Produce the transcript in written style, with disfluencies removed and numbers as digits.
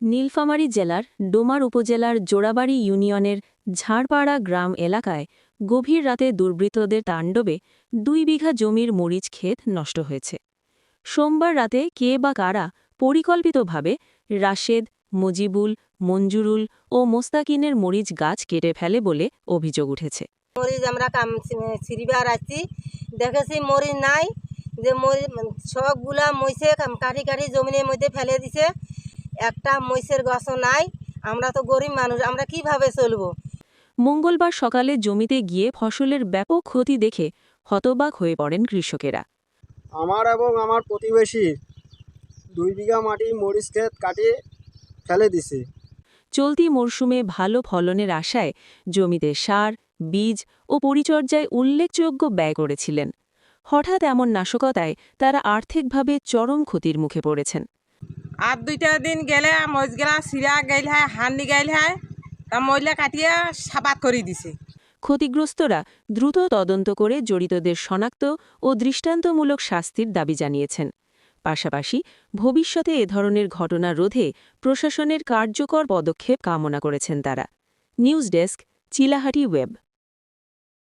নীলফামারী জেলার ডোমার উপজেলার জোড়াবাড়ি ইউনিয়নের ঝাড়পাড়া গ্রাম এলাকায় গভীর রাতে দুর্বৃত্তদের তাণ্ডবে ২ বিঘা জমির মরিচ ক্ষেত নষ্ট হয়েছে। সোমবার রাতে কে বা কারা পরিকল্পিতভাবে রাশেদ, মুজিবুল, মঞ্জুরুল ও মোস্তাকিনের মরিচ গাছ কেটে ফেলে বলে অভিযোগ উঠেছে। মরিচ আমরা ছিড়িবার আসছি, দেখেছি মরিচ নাই, যে মরিচ সবগুলা মইছে কাঠি কাঠি জমিনের মধ্যে ফেলে দিছে। একটা মইছের গাছও নাই। আমরা তো গরিব মানুষ, আমরা কিভাবে চলবো? মঙ্গলবার সকালে জমিতে গিয়ে ফসলের ব্যাপক ক্ষতি দেখে হতবাক হয়ে পড়েন কৃষকেরা। আমার এবং আমার প্রতিবেশী ২ বিঘা মাটি মরিচ ক্ষেত কাটিয়ে ফেলে দিছে। চলতি মরশুমে ভালো ফলনের আশায় জমিতে সার, বীজ ও পরিচর্যায় উল্লেখযোগ্য ব্যয় করেছিলেন। হঠাৎ এমন নাশকতায় তারা আর্থিকভাবে চরম ক্ষতির মুখে পড়েছেন। আর ২টা দিন গেলে মরিচগুলা সিরা গাইল হয়, হান্ডি গাইল হয়, তা মহিলা কাটিয়ে সাবাত করে দিছে। ক্ষতিগ্রস্তরা দ্রুত তদন্ত করে জড়িতদের শনাক্ত ও দৃষ্টান্তমূলক শাস্তির দাবি জানিয়েছেন। পাশাপাশি ভবিষ্যতে এ ধরনের ঘটনা রোধে প্রশাসনের কার্যকর পদক্ষেপ কামনা করেছেন তারা। News desk, Chilahati web.